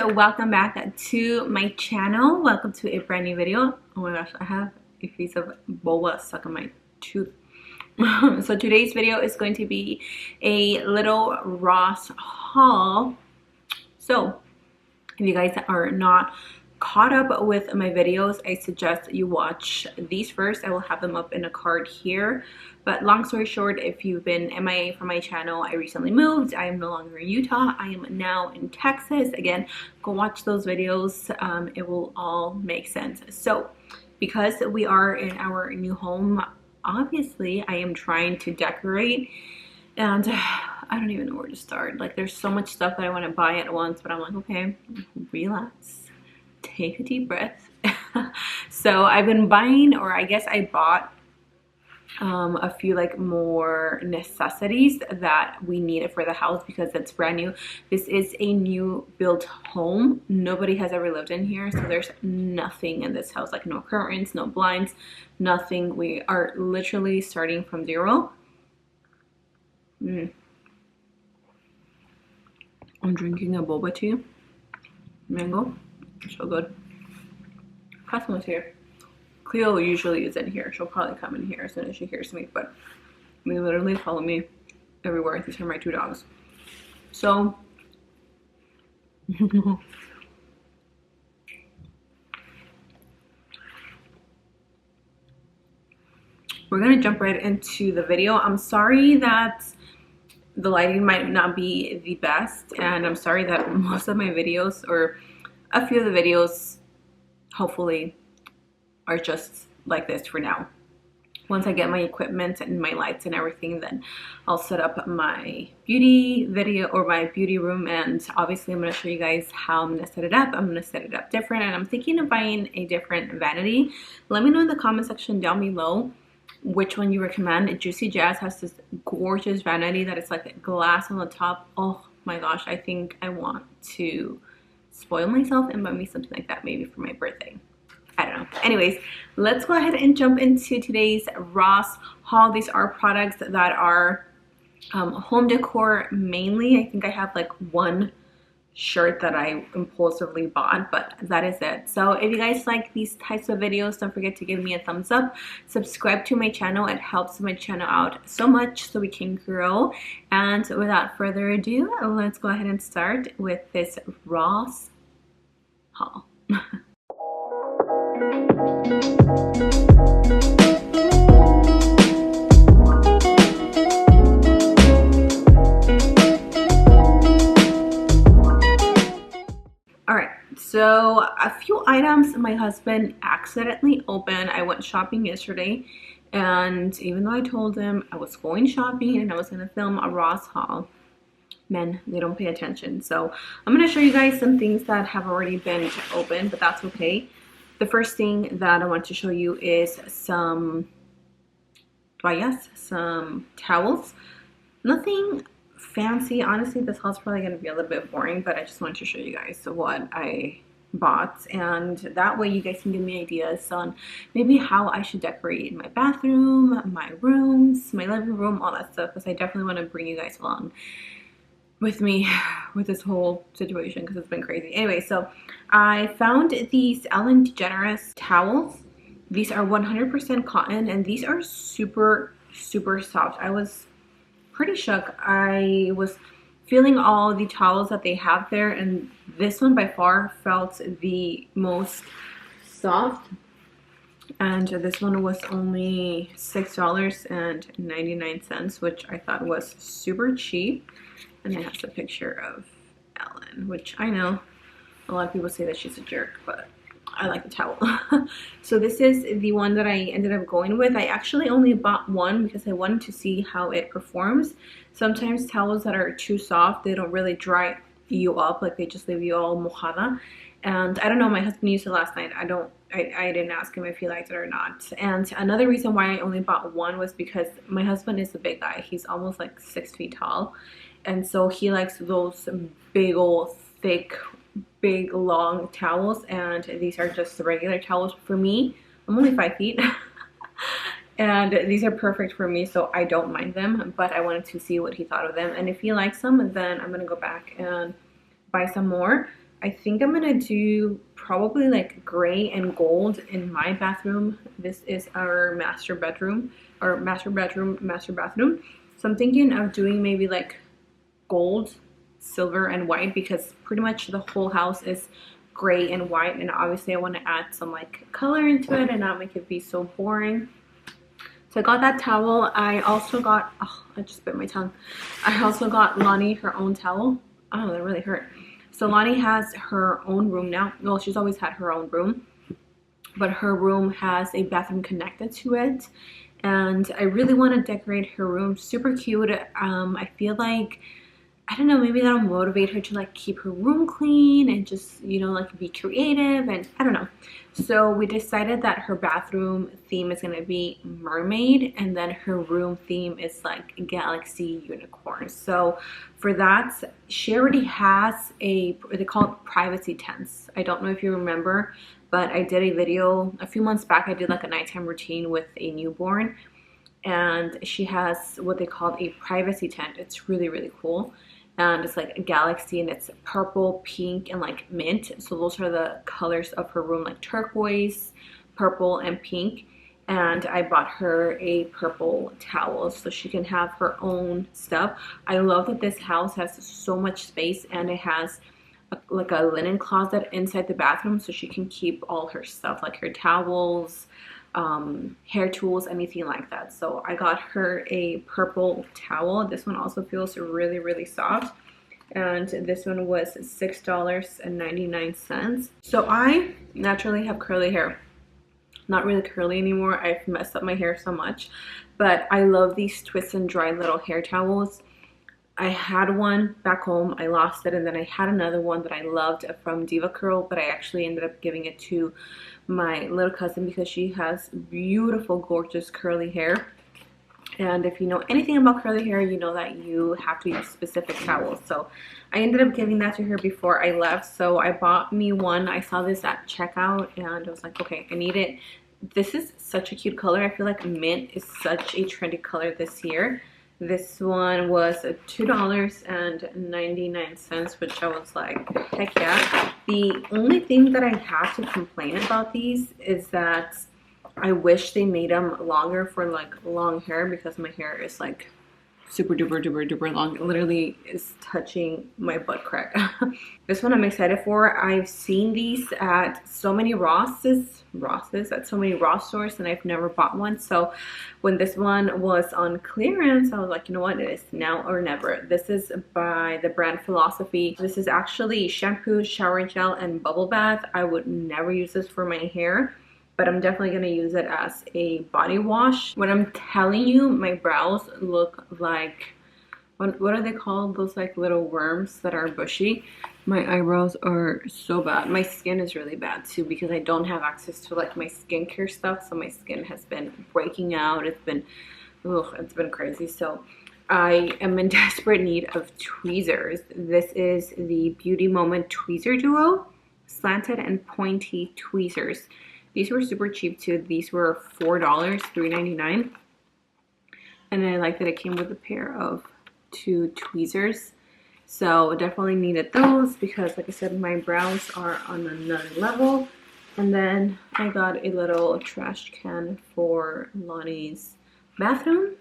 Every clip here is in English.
welcome back to my channel. Welcome to a brand new video. Oh my gosh, I have a piece of boba stuck in my tooth. So today's video is going to be a little Ross haul. So if you guys are not caught up with my videos, I suggest you watch these first. I will have them up in a card here. But long story short, if you've been MIA from my channel, I recently moved. I am no longer in Utah. I am now in Texas. Again, go watch those videos. It will all make sense. So because we are in our new home, obviously I am trying to decorate, and I don't even know where to start. Like, there's so much stuff that I want to buy at once, but I'm like, okay, relax, take a deep breath. So I've been buying, or I guess I bought a few like more necessities that we needed for the house because it's brand new. This is a new built home. Nobody has ever lived in here, so there's nothing in this house, like no curtains, no blinds, nothing. We are literally starting from zero. I'm drinking a boba tea, mango, so good. Cosmo's here. Cleo usually is in here. She'll probably come in here as soon as she hears me, but they literally follow me everywhere. These are my two dogs. So we're gonna jump right into the video. I'm sorry that the lighting might not be the best, and I'm sorry that most of my videos, or a few of the videos, hopefully are just like this for now. Once I get my equipment and my lights and everything, then I'll set up my beauty video or my beauty room, and obviously I'm going to show you guys how I'm going to set it up. I'm going to set it up different, and I'm thinking of buying a different vanity. Let me know in the comment section down below which one you recommend. Juicy Jazz has this gorgeous vanity that is like glass on the top. Oh my gosh, I think I want to spoil myself and buy me something like that maybe for my birthday. I don't know. Anyways, let's go ahead and jump into today's Ross haul. These are products that are home decor mainly. I think I have like one shirt that I impulsively bought, but that is it. So if you guys like these types of videos, don't forget to give me a thumbs up. Subscribe to my channel. It helps my channel out so much so we can grow. And without further ado, let's go ahead and start with this Ross haul. Alright, so a few items my husband accidentally opened. I went shopping yesterday, and even though I told him I was going shopping and I was going to film a Ross haul, men, they don't pay attention. So I'm going to show you guys some things that have already been opened, but that's okay. The first thing that I want to show you is some toallas, some towels. Nothing fancy. Honestly, this haul is probably going to be a little bit boring, but I just want to show you guys what I bought, and that way you guys can give me ideas on maybe how I should decorate my bathroom, my rooms, my living room, all that stuff, because I definitely want to bring you guys along with me with this whole situation because it's been crazy. Anyway, so I found these Degeneres towels. These are 100% cotton, and these are super soft. I was pretty shook. I was feeling all the towels that they have there, and this one by far felt the most soft, and this one was only $6.99, which I thought was super cheap. And it has a picture of Ellen, which I know a lot of people say that she's a jerk, but I like the towel. So this is the one that I ended up going with. I actually only bought one because I wanted to see how it performs. Sometimes towels that are too soft, they don't really dry you up, like they just leave you all mojada. And I don't know, my husband used it last night. I didn't ask him if he liked it or not. And another reason why I only bought one was because my husband is a big guy. He's almost like 6 feet tall. And so he likes those big old thick, big long towels, and these are just the regular towels for me. I'm only 5 feet. And these are perfect for me, so I don't mind them, but I wanted to see what he thought of them. And if he likes them, then I'm gonna go back and buy some more. I think I'm gonna do probably like gray and gold in my bathroom. This is our master bedroom, or master bathroom. So I'm thinking of doing maybe like gold, silver, and white, because pretty much the whole house is gray and white, and obviously I want to add some like color into it and not make it be so boring. So I got that towel. I also got, oh, I just bit my tongue. I also got Lonnie her own towel. Oh, that really hurt. So Lonnie has her own room now. Well, she's always had her own room, but her room has a bathroom connected to it. And I really want to decorate her room. Super cute. I feel like, I don't know, maybe that'll motivate her to like keep her room clean and just, you know, like be creative, and I don't know. So we decided that her bathroom theme is going to be mermaid, and then her room theme is like galaxy unicorn. So for that, she already has they call it privacy tents. I don't know if you remember, but I did a video a few months back. I did like a nighttime routine with a newborn, and she has what they call a privacy tent. It's really, really cool. And it's like a galaxy, and it's purple, pink, and like mint. So those are the colors of her room, like turquoise, purple, and pink. And I bought her a purple towel so she can have her own stuff. I love that this house has so much space, and it has like a linen closet inside the bathroom, so she can keep all her stuff, like her towels, hair tools, anything like that. So I got her a purple towel. This one also feels really, really soft, and this one was $6.99. So I naturally have curly hair. Not really curly anymore. I've messed up my hair so much, but I love these twist and dry little hair towels. I had one back home, I lost it, and then I had another one that I loved from Diva Curl, but I actually ended up giving it to my little cousin because she has beautiful, gorgeous curly hair. And if you know anything about curly hair, you know that you have to use specific towels. So I ended up giving that to her before I left. So I bought me one. I saw this at checkout, and I was like, okay, I need it. This is such a cute color. I feel like mint is such a trendy color this year. This one was $2.99, which I was like, heck yeah. The only thing that I have to complain about these is that I wish they made them longer for like long hair, because my hair is like super duper long. It literally is touching my butt crack. This one I'm excited for. I've seen these at so many Ross stores, and I've never bought one. So when this one was on clearance, I was like, you know what, it is now or never. This is by the brand Philosophy. This is actually shampoo, shower gel, and bubble bath. I would never use this for my hair, but I'm definitely going to use it as a body wash. When I'm telling you, my brows look like, what are they called? Those like little worms that are bushy. My eyebrows are so bad. My skin is really bad too, because I don't have access to like my skincare stuff. So my skin has been breaking out. It's been crazy. So I am in desperate need of tweezers. This is the Beauty Moment Tweezer Duo, slanted and pointy tweezers. These were super cheap too. These were $4, $3.99. And I like that it came with a pair of 2 tweezers. So definitely needed those, because like I said, my brows are on another level. And then I got a little trash can for Lonnie's bathroom.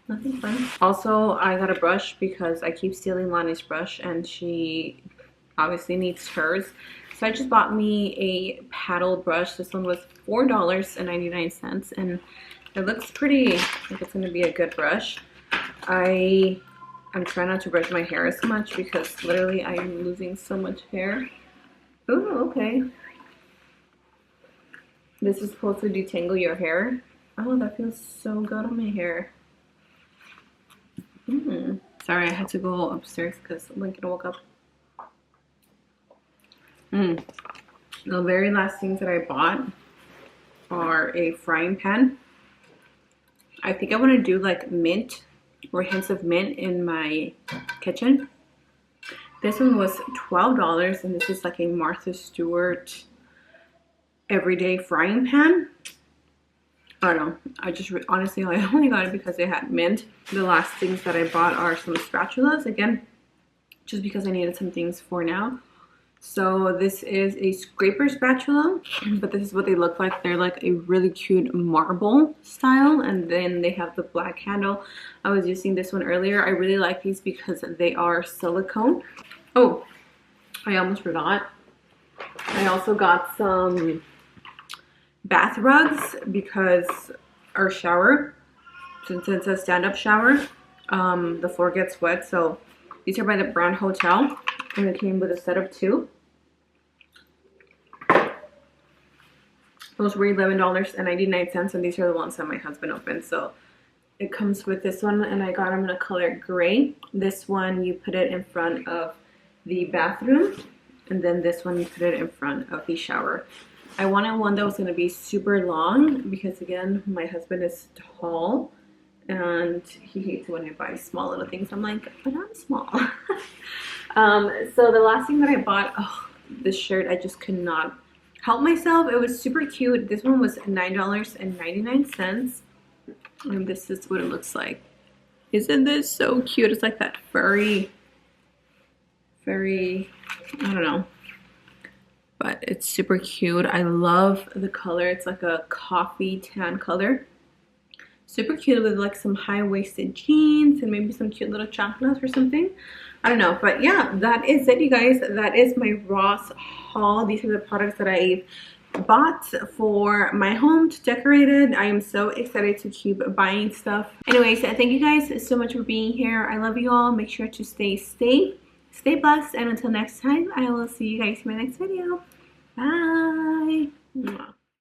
Nothing fun. Also, I got a brush because I keep stealing Lonnie's brush, and she obviously needs hers. So I just bought me a paddle brush. This one was $4.99, and it looks pretty like it's going to be a good brush. I'm trying not to brush my hair as much, because literally I'm losing so much hair. Oh, okay. This is supposed to detangle your hair. Oh, that feels so good on my hair. Sorry, I had to go upstairs because Lincoln woke up. The very last things that I bought are a frying pan. I think I want to do like mint or hints of mint in my kitchen. This one was $12, and this is like a Martha Stewart everyday frying pan. I don't know. Honestly, I only got it because they had mint. The last things that I bought are some spatulas, again, just because I needed some things for now. So this is a scraper spatula, but this is what they look like. They're like a really cute marble style, and then they have the black handle. I was using this one earlier. I really like these because they are silicone. Oh, I almost forgot. I also got some bath rugs because our shower, since it's a stand-up shower, the floor gets wet. So these are by the Brand Hotel, and it came with a set of 2. Those were $11.99, and these are the ones that my husband opened. So it comes with this one, and I got them in a color gray. This one, you put it in front of the bathroom, and then this one, you put it in front of the shower. I wanted one that was going to be super long because, again, my husband is tall, and he hates when I buy small little things. I'm like, but I'm small. So the last thing that I bought, oh, this shirt, I just could not help myself. It was super cute. This one was $9.99, and this is what it looks like. Isn't this so cute? It's like that furry, I don't know, but it's super cute. I love the color. It's like a coffee tan color. Super cute with like some high-waisted jeans and maybe some cute little chanclas or something. I don't know, but yeah, that is it, you guys. That is my Ross haul. These are the products that I bought for my home to decorate it. I am so excited to keep buying stuff. Anyways, thank you guys so much for being here. I love you all. Make sure to stay safe, stay blessed, and until next time, I will see you guys in my next video. Bye. Mwah.